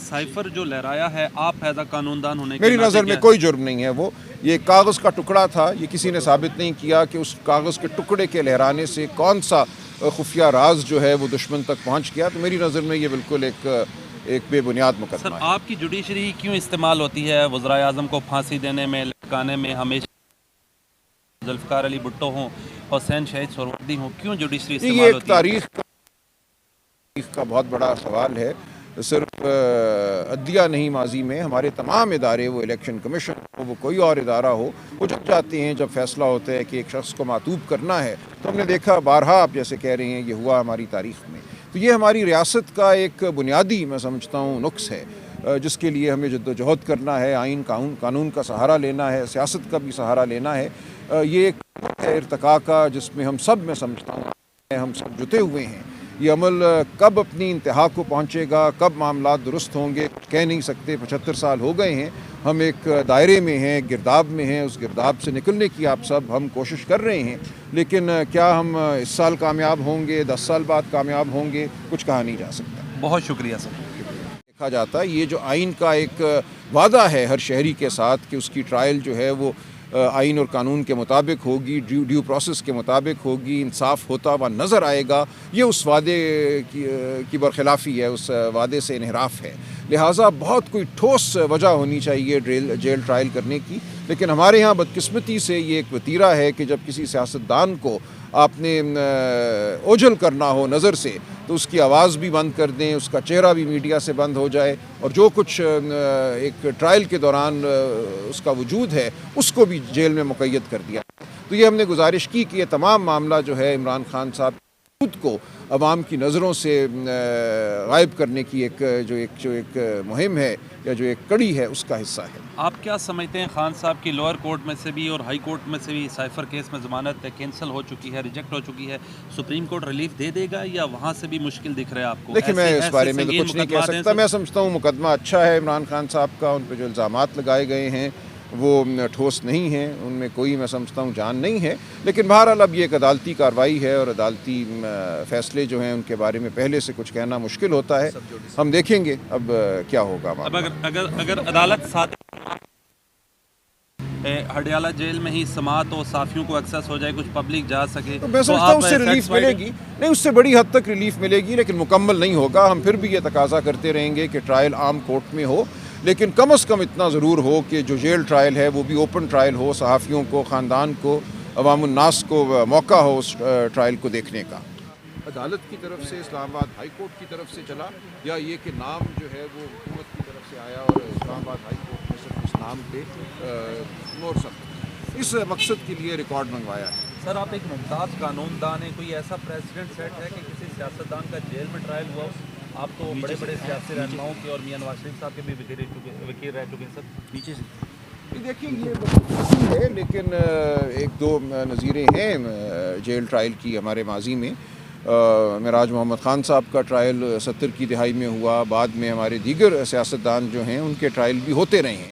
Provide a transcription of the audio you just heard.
Cipher जो लहराया है, आप एज कानून दान होने के मेरी नाते नज़र में क्या- कोई जुर्म नहीं है। वो ये कागज़ का टुकड़ा था। ये किसी ने साबित नहीं किया कि उस कागज़ के टुकड़े के लहराने से कौन सा खुफिया राज जो है वो दुश्मन तक पहुंच गया। तो मेरी नज़र में ये बिल्कुल एक बेबुनियाद सर, मुकदमा है। आपकी जुडिशरी क्यों इस्तेमाल होती है वज़राए आज़म को फांसी देने में, लटकाने में? हमेशा जुल्फ़िकार अली भुट्टो हों, हुसैन शहीद सोहरावर्दी हों, क्यों जुडिशरी ये इस्तेमाल एक होती है? तारीख़ का बहुत बड़ा सवाल है। सिर्फ अदलिया नहीं, माजी में हमारे तमाम इदारे, वो इलेक्शन कमीशन हो, वो कोई और इदारा हो, वो जब जाते हैं, जब फैसला होता है कि एक शख्स को मातूब करना है, तो हमने देखा बारहा, आप जैसे कह रहे हैं, ये हुआ हमारी तारीख़ में। तो ये हमारी रियासत का एक बुनियादी, मैं समझता हूँ, नुक्स है जिसके लिए हमें जद्दोजहद करना है, आइन कानून का सहारा लेना है, सियासत का भी सहारा लेना है। ये एक है इर्तिका का, जिसमें हम सब, मैं समझता हूँ, हम सब जुटे हुए हैं। ये अमल कब अपनी इंतहा को पहुँचेगा, कब मामलात दुरुस्त होंगे, कह नहीं सकते। 75 साल हो गए हैं, हम एक दायरे में हैं, एक गिरदाब में हैं। उस गिरदाब से निकलने की आप सब हम कोशिश कर रहे हैं, लेकिन क्या हम इस साल कामयाब होंगे, 10 साल बाद कामयाब होंगे, कुछ कहा नहीं जा सकता। बहुत शुक्रिया सर। देखा जाता है ये जो आइन का एक वादा है हर शहरी के साथ कि उसकी ट्रायल जो है वो आइन और कानून के मुताबिक होगी, ड्यू प्रोसेस के मुताबिक होगी, इंसाफ होता हुआ नज़र आएगा, ये उस वादे की बरखिलाफ़ी है, उस वादे से इनहराफ है। लिहाजा बहुत कोई ठोस वजह होनी चाहिए जेल ट्रायल करने की। लेकिन हमारे यहाँ बदकिस्मती से ये एक वतीरा है कि जब किसी सियासतदान को आपने ओझल करना हो नज़र से, तो उसकी आवाज़ भी बंद कर दें, उसका चेहरा भी मीडिया से बंद हो जाए, और जो कुछ एक ट्रायल के दौरान उसका वजूद है उसको भी जेल में मुक़य्यद कर दिया। तो ये हमने गुजारिश की कि ये तमाम मामला जो है इमरान खान साहब खुद को अवाम की नज़रों से गायब करने की एक मुहिम है, या जो एक कड़ी है, उसका हिस्सा है। आप क्या समझते हैं, खान साहब की लोअर कोर्ट में से भी और हाई कोर्ट में से भी साइफर केस में ज़मानत कैंसिल हो चुकी है, रिजेक्ट हो चुकी है, सुप्रीम कोर्ट रिलीफ दे देगा या वहाँ से भी मुश्किल दिख रहा है आपको? देखिए, मैं इस बारे में तो संगीन कुछ नहीं कह मुकदमा सकता। दें मैं समझता हूँ मुकदमा अच्छा है इमरान खान साहब का। उन पर जो इल्ज़ामात लगाए गए हैं वो ठोस नहीं हैं, उनमें कोई, मैं समझता हूँ, जान नहीं है। लेकिन बहरहाल अब ये एक अदालती कार्रवाई है, और अदालती फ़ैसले जो हैं उनके बारे में पहले से कुछ कहना मुश्किल होता है। हम देखेंगे अब क्या होगा। अब अगर अदालत साथ हडियाला जेल में ही समात और साफियों को एक्सेस हो जाए, कुछ पब्लिक जा सके, तो मैं समझता हूँ उससे रिलीफ मिलेगी। नहीं, उससे बड़ी हद तक रिलीफ मिलेगी, लेकिन मुकम्मल नहीं होगा। हम फिर भी ये तकाजा करते रहेंगे कि ट्रायल आम कोर्ट में हो, लेकिन कम अज़ कम इतना ज़रूर हो कि जो जेल ट्रायल है वो भी ओपन ट्रायल हो, सहाफ़ियों को, ख़ानदान को, अवामुन्नास को मौका हो उस ट्रायल को देखने का। अदालत की तरफ से, इस्लामाबाद हाई कोर्ट की तरफ से चला, या ये कि नाम जो है वो हुकूमत की तरफ से आया और इस्लामाबाद हाई कोर्ट ने सिर्फ इस नाम पे मोर सकता, इस मकसद के लिए रिकॉर्ड मंगवाया है। सर, आप एक मुमताज़ कानूनदान है, कोई ऐसा प्रेसिडेंट सेट है कि किसी सियासतदान का जेल में ट्रायल हुआ? आप तो बड़े बड़े सियासी रहनुमाओं के और मियां नवाज शरीफ साहब के भी वकील रह चुके हैं सर। नीचे से देखिए, ये बहुत है, लेकिन एक दो नज़ीरें हैं जेल ट्रायल की हमारे माजी में। मिराज मोहम्मद ख़ान साहब का ट्रायल 70 की दहाई में हुआ, बाद में हमारे दीगर सियासतदान जो हैं उनके ट्रायल भी होते रहे हैं।